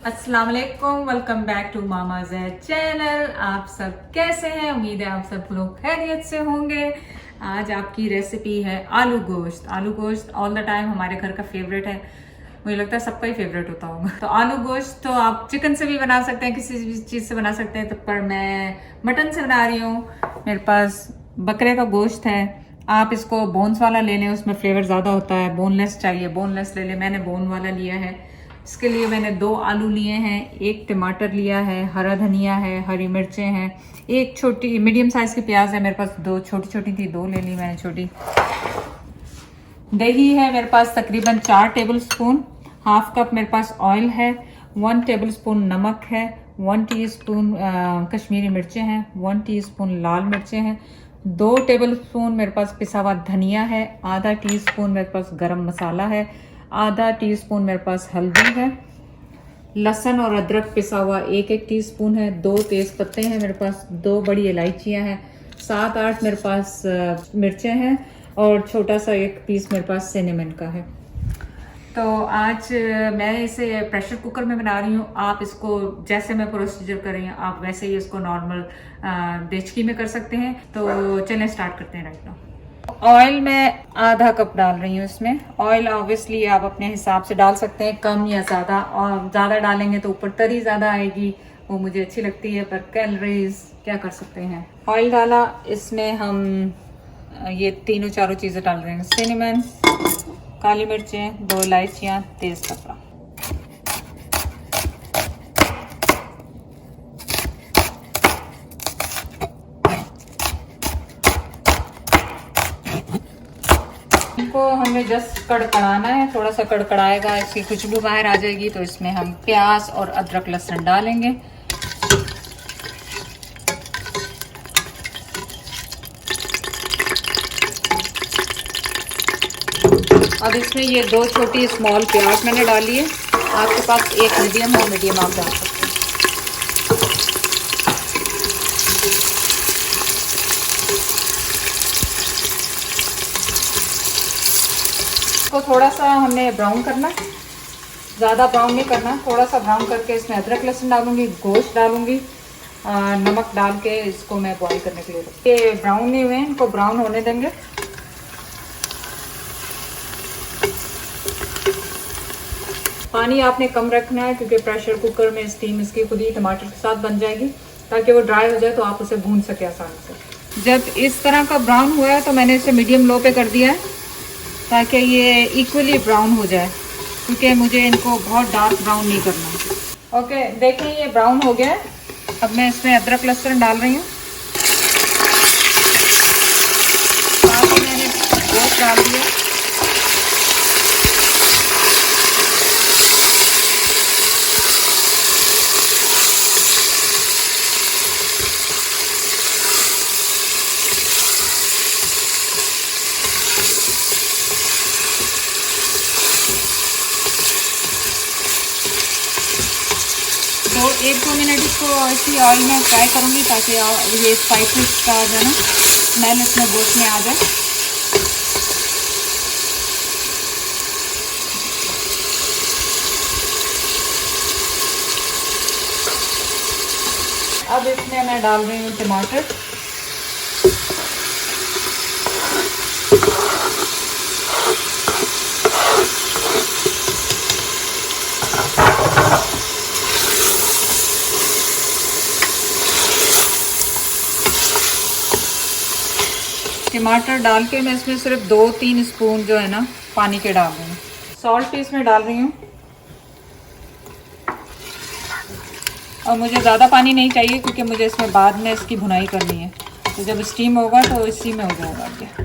अस्सलाम वालेकुम, welcome back to Mama Zaid channel. आप सब कैसे हैं? उम्मीद है आप सब लोग खैरियत से होंगे। आज आपकी रेसिपी है आलू गोश्त। आलू गोश्त ऑल द टाइम हमारे घर का फेवरेट है, मुझे लगता है सबका ही फेवरेट होता होगा। तो आलू गोश्त तो आप चिकन से भी बना सकते हैं, किसी भी चीज़ से बना सकते हैं, तो पर मैं मटन से बना रही हूँ। मेरे पास बकरे का गोश्त है, आप इसको बोन्स वाला ले लें, उसमें फ्लेवर ज़्यादा होता है। बोनलेस चाहिए बोनलेस ले लें, मैंने बोन वाला लिया है। इसके लिए मैंने 2 आलू लिए हैं, 1 टमाटर लिया है, हरा धनिया है, हरी मिर्चें हैं, 1 छोटी मीडियम साइज़ की प्याज है मेरे पास, 2 छोटी छोटी थी, 2 ले ली मैंने छोटी। दही है मेरे पास तकरीबन 4 टेबल स्पून, हाफ कप मेरे पास ऑयल है, 1 टेबल स्पून नमक है, 1 टीस्पून कश्मीरी मिर्चें हैं, 1 टीस्पून लाल मिर्चें हैं, 2 टेबल स्पून मेरे पास पिसा हुआ धनिया है, आधा टीस्पून मेरे पास गरम मसाला है, आधा टीस्पून मेरे पास हल्दी है, लहसुन और अदरक पिसा हुआ 1-1 टीस्पून है, 2 तेज पत्ते हैं मेरे पास, 2 बड़ी इलायचियां हैं, 7-8 मेरे पास मिर्चें हैं और छोटा सा 1 पीस मेरे पास सिनेमन का है। तो आज मैं इसे प्रेशर कुकर में बना रही हूँ। आप इसको जैसे मैं प्रोसीजर कर रही हूँ आप वैसे ही इसको नॉर्मल देचकी में कर सकते हैं। तो चलें स्टार्ट करते हैं राइट नाउ। ऑयल मैं आधा कप डाल रही हूँ इसमें। ऑयल ऑब्वियसली आप अपने हिसाब से डाल सकते हैं, कम या ज़्यादा। और ज़्यादा डालेंगे तो ऊपर तरी ज़्यादा आएगी, वो मुझे अच्छी लगती है, पर कैलोरीज क्या कर सकते हैं। ऑयल डाला, इसमें हम ये तीनों चारों चीज़ें डाल रहे हैं, सिनेमन, काली मिर्चें, 2 इलायचियाँ, तेज पत्ता। इनको हमें जस्ट कड़कड़ाना है, थोड़ा सा कड़कड़ाएगा, इसकी खुशबू बाहर आ जाएगी, तो इसमें हम प्याज और अदरक लहसुन डालेंगे। अब इसमें ये 2 छोटी स्मॉल प्याज मैंने डाली है, आपके पास 1 मीडियम हो, मीडियम आप डाल सकते हैं। इसको थोड़ा सा हमें ब्राउन करना, ज़्यादा ब्राउन नहीं करना, थोड़ा सा ब्राउन करके इसमें अदरक लहसुन डालूंगी, गोश्त डालूंगी, नमक डाल के इसको मैं बॉईल करने के लिए रखूँगी। ये ब्राउन नहीं हुए, इनको ब्राउन होने देंगे। पानी आपने कम रखना है क्योंकि प्रेशर कुकर में स्टीम इसकी खुद ही टमाटर के साथ बन जाएगी, ताकि वो ड्राई हो जाए तो आप उसे भून सके आसानी से। जब इस तरह का ब्राउन हुआ है तो मैंने इसे मीडियम लो पे कर दिया है, ताकि ये इक्वली ब्राउन हो जाए, क्योंकि मुझे इनको बहुत डार्क ब्राउन नहीं करना। ओके, देखें ये ब्राउन हो गया है। अब मैं इसमें अदरक लहसुन डाल रही हूँ, साथ ही मैंने गोश्त डाल दिया। तो 1-2 मिनट इसको इसी ऑयल में फ्राई करूँगी, ताकि ये स्पाइसेस का जो है ना स्मेल इसमें गोश्त में आ जाए। अब इसमें मैं डाल रही हूँ टमाटर। टमाटर डाल के मैं इसमें सिर्फ 2-3 स्पून जो है ना पानी के डाल रही हूँ। सॉल्ट भी इसमें डाल रही हूँ, और मुझे ज़्यादा पानी नहीं चाहिए क्योंकि मुझे इसमें बाद में इसकी भुनाई करनी है, तो जब स्टीम होगा तो इसी में हो जाएगा क्या।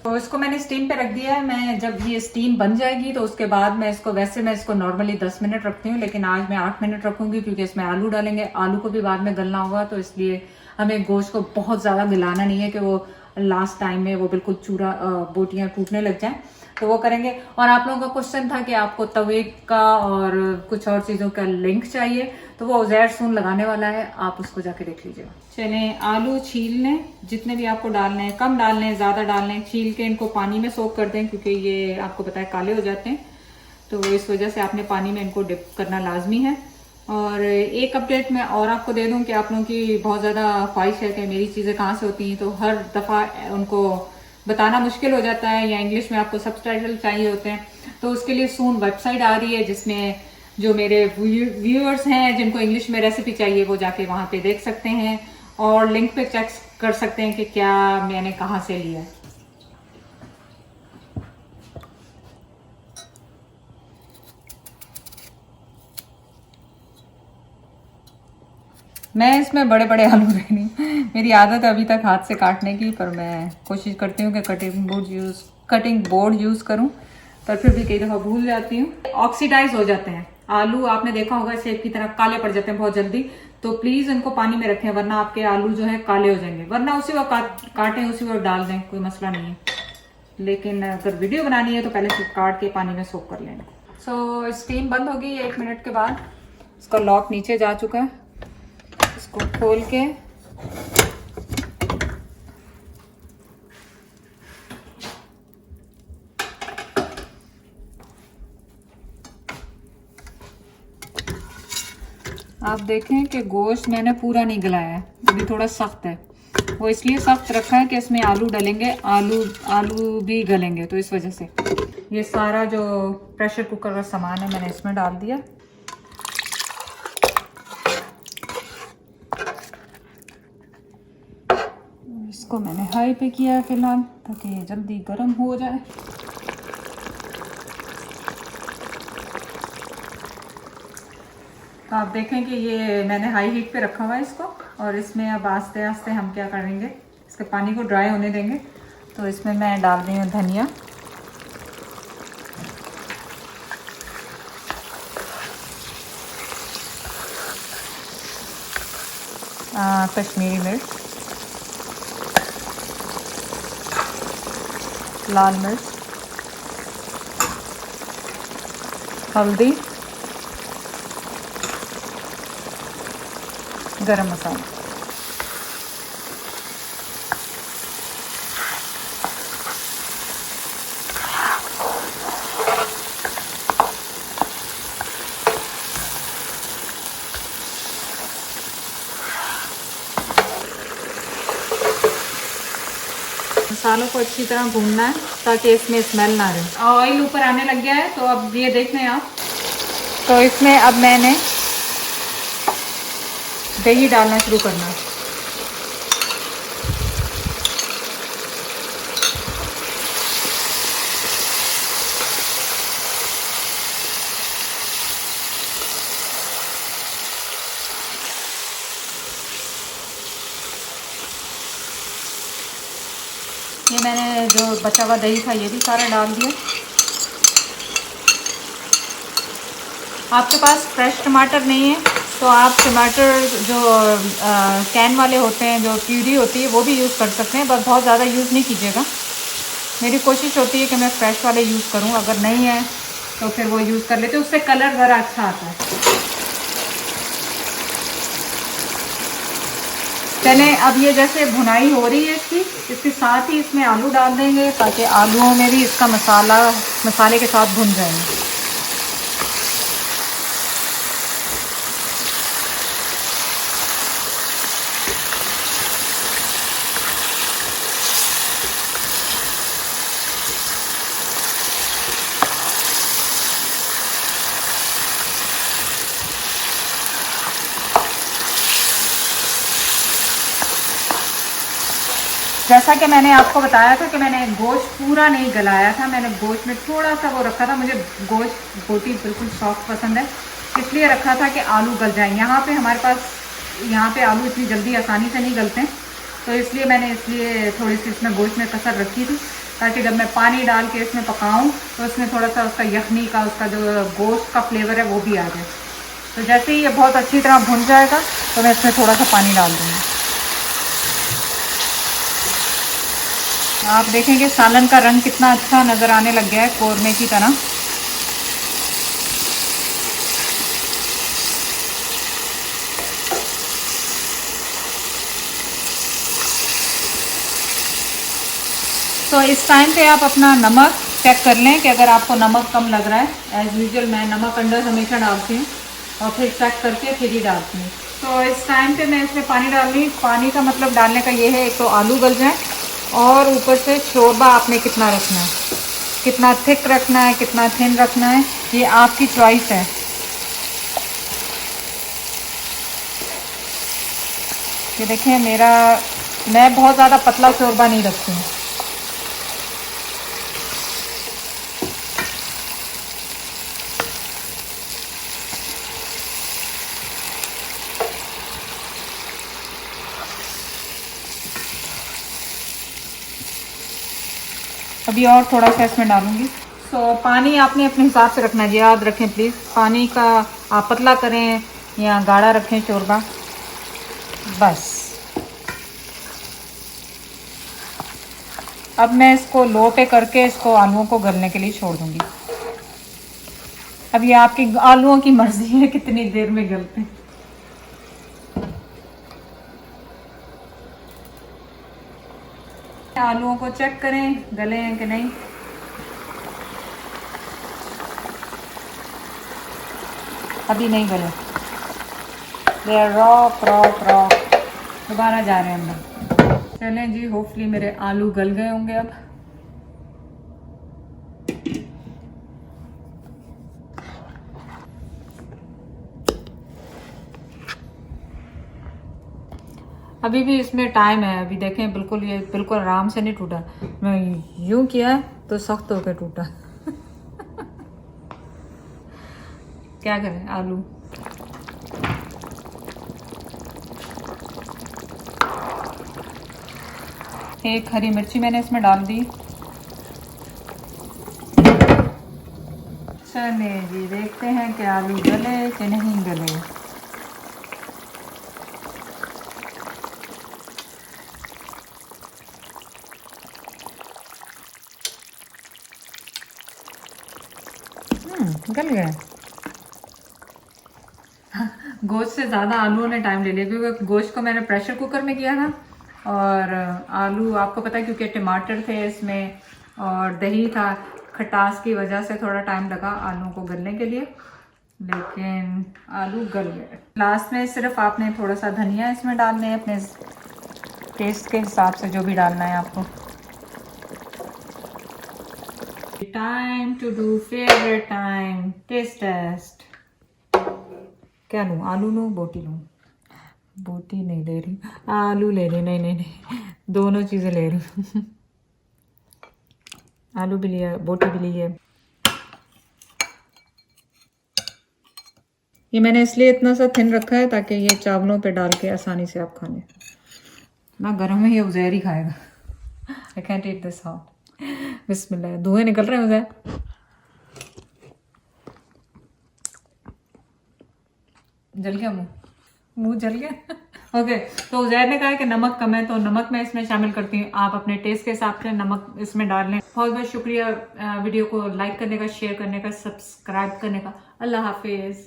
तो इसको मैंने स्टीम पे रख दिया है। मैं जब ये स्टीम बन जाएगी तो उसके बाद मैं इसको, वैसे मैं इसको नॉर्मली 10 मिनट रखती हूँ, लेकिन आज मैं 8 मिनट रखूंगी क्योंकि इसमें आलू डालेंगे। आलू को भी बाद में गलना होगा, तो इसलिए हमें गोश्त को बहुत ज़्यादा मिलाना नहीं है कि वो लास्ट टाइम में वो बिल्कुल चूरा बोटियाँ टूटने लग जाएं। तो वो करेंगे। और आप लोगों का क्वेश्चन था कि आपको तवे का और कुछ और चीज़ों का लिंक चाहिए, तो वो उज़ैर सून लगाने वाला है, आप उसको जाके देख लीजिएगा। चलें, आलू छील लें, जितने भी आपको डालने हैं, कम डालने हैं ज़्यादा डालने हैं, छील के इनको पानी में सोक कर दें, क्योंकि ये आपको पता है काले हो जाते हैं, तो इस वजह से आपने पानी में इनको डिप करना लाजमी है। और एक अपडेट मैं और आपको दे दूं कि आप लोगों की बहुत ज़्यादा ख्वाहिश है कि मेरी चीज़ें कहाँ से होती हैं, तो हर दफ़ा उनको बताना मुश्किल हो जाता है, या इंग्लिश में आपको सबटाइटल चाहिए होते हैं, तो उसके लिए सून वेबसाइट आ रही है जिसमें जो मेरे व्यूअर्स हैं जिनको इंग्लिश में रेसिपी चाहिए वो जाके वहाँ पे देख सकते हैं और लिंक पे चेक कर सकते हैं कि क्या मैंने कहाँ से लिया है। मैं इसमें बड़े बड़े आलू नहीं, मेरी आदत है अभी तक हाथ से काटने की, पर मैं कोशिश करती हूँ कि कटिंग बोर्ड यूज़ करूँ, पर फिर भी कई दफ़ा भूल जाती हूँ। ऑक्सीडाइज हो जाते हैं आलू, आपने देखा होगा सेब की तरह काले पड़ जाते हैं बहुत जल्दी, तो प्लीज़ इनको पानी में रखें, वरना आपके आलू जो है काले हो जाएंगे। वरना उसी वक्त काटें, उसी वक्त डाल दें, कोई मसला नहीं है, लेकिन अगर वीडियो बनानी है तो पहले से काट के पानी में सोक कर लें। सो स्टीम बंद हो गई 1 मिनट के बाद, इसका लॉक नीचे जा चुका है, इसको खोल के आप देखें कि गोश्त मैंने पूरा नहीं गलाया है, अभी थोड़ा सख्त है, वो इसलिए सख्त रखा है कि इसमें आलू डलेंगे, आलू भी गलेंगे, तो इस वजह से ये सारा जो प्रेशर कुकर का सामान है मैंने इसमें डाल दिया। इसको मैंने हाई पे किया है फिलहाल, ताकि ये जल्दी गर्म हो जाए। तो आप देखें कि ये मैंने हाई हीट पे रखा हुआ है इसको, और इसमें अब आस्ते आस्ते हम क्या करेंगे, इसके पानी को ड्राई होने देंगे। तो इसमें मैं डाल रही हूँ धनिया, कश्मीरी मिर्च, लाल मिर्च, हल्दी, गरम मसाला। मसालों को अच्छी तरह भूनना है ताकि इसमें स्मेल ना रहे। ऑयल ऊपर आने लग गया है, तो अब ये देख लें आप, तो इसमें अब मैंने दही डालना शुरू करना है। ये मैंने जो बचा हुआ दही था ये भी सारा डाल दिया। आपके पास फ्रेश टमाटर नहीं है तो आप टमाटर जो कैन वाले होते हैं, जो प्यूरी होती है, वो भी यूज़ कर सकते हैं, बस बहुत ज़्यादा यूज़ नहीं कीजिएगा। मेरी कोशिश होती है कि मैं फ़्रेश वाले यूज़ करूं, अगर नहीं है तो फिर वो यूज़ कर लेते, उससे कलर ज़रा अच्छा आता है। चलें, अब ये जैसे भुनाई हो रही है इसके साथ ही इसमें आलू डाल देंगे, ताकि आलूओं में भी इसका मसाले के साथ भुन जाएंगे। जैसा कि मैंने आपको बताया था कि मैंने गोश्त पूरा नहीं गलाया था, मैंने गोश्त में थोड़ा सा वो रखा था। मुझे गोश्त बोटी बिल्कुल सॉफ्ट पसंद है, इसलिए रखा था कि आलू गल जाएं। यहाँ पे हमारे पास आलू इतनी जल्दी आसानी से नहीं गलते हैं, तो इसलिए मैंने थोड़ी सी इसमें गोश्त में कसर रखी थी, ताकि जब मैं पानी डाल के इसमें पकाऊँ तो इसमें थोड़ा सा उसका यखनी का, उसका जो गोश्त का फ्लेवर है वो भी आ जाए। तो जैसे ही ये बहुत अच्छी तरह भुन जाएगा तो मैं इसमें थोड़ा सा पानी डाल दूँगी। आप देखेंगे सालन का रंग कितना अच्छा नज़र आने लग गया है कौरमे की तरह। तो इस टाइम पे आप अपना नमक चेक कर लें कि अगर आपको नमक कम लग रहा है। एज़ यूजुअल मैं नमक अंदर हमेशा डालती हूँ और फिर चेक करके फिर ही डालती हूँ। तो इस टाइम पे मैं इसमें पानी डाल रही हूँ। पानी का मतलब डालने का ये है, एक तो आलू गल जाए और ऊपर से शोरबा आपने कितना रखना है, कितना थिक रखना है, कितना थिन रखना है, ये आपकी चॉइस है। ये देखें मैं बहुत ज़्यादा पतला शोरबा नहीं रखती हूँ। अभी और थोड़ा सा इसमें डालूंगी। तो पानी आपने अपने हिसाब से रखना है, याद रखें प्लीज़। पानी का आप पतला करें या गाढ़ा रखें शोरबा, बस। अब मैं इसको लो पे करके इसको आलूओं को गलने के लिए छोड़ दूंगी। अब ये आपकी आलूओं की मर्जी है कितनी देर में गलते हैं। आलूओं को चेक करें गले हैं कि नहीं। अभी नहीं गले, दे आर रॉ। दोबारा जा रहे हैं अंदर। चलें जी, होपफुली मेरे आलू गल गए होंगे अब। अभी भी इसमें टाइम है। अभी देखें बिल्कुल, ये बिल्कुल आराम से नहीं टूटा। मैं यूं किया तो सख्त होकर टूटा। क्या करें आलू। एक हरी मिर्ची मैंने इसमें डाल दी। चलिए जी, देखते हैं कि आलू गले कि नहीं गले। गल गए। गोश्त से ज़्यादा आलूओं ने टाइम ले लिया, क्योंकि गोश्त को मैंने प्रेशर कुकर में किया था और आलू आपको पता है क्योंकि टमाटर थे इसमें और दही था, खटास की वजह से थोड़ा टाइम लगा आलूओं को गलने के लिए, लेकिन आलू गल गए। लास्ट में सिर्फ आपने थोड़ा सा धनिया इसमें डालना है अपने टेस्ट के हिसाब से, जो भी डालना है आपको। Time to do favourite time, taste taste. क्या लूँ, आलू लूँ बोटी लूँ? बोटी नहीं ले रही, आलू ले रही। नहीं, दोनों चीज़ें ले रही हूँ। आलू भी लिया, बोटी भी ली है। ये मैंने इसलिए इतना सा थिन रखा है ताकि ये चावलों पे डाल के आसानी से आप खा लें। ना गर्म में ये उज़ैर ही खाएगा। I can't eat this hot. बिस्मिल्लाह, धुएं निकल रहे हैं उज़ैर। जल गया मुंह जल गया। ओके, तो उज़ैर ने कहा कि नमक कम है, तो नमक मैं इसमें शामिल करती हूँ। आप अपने टेस्ट के हिसाब से नमक इसमें डाल लें। बहुत बहुत शुक्रिया वीडियो को लाइक करने का, शेयर करने का, सब्सक्राइब करने का। अल्लाह हाफिज़।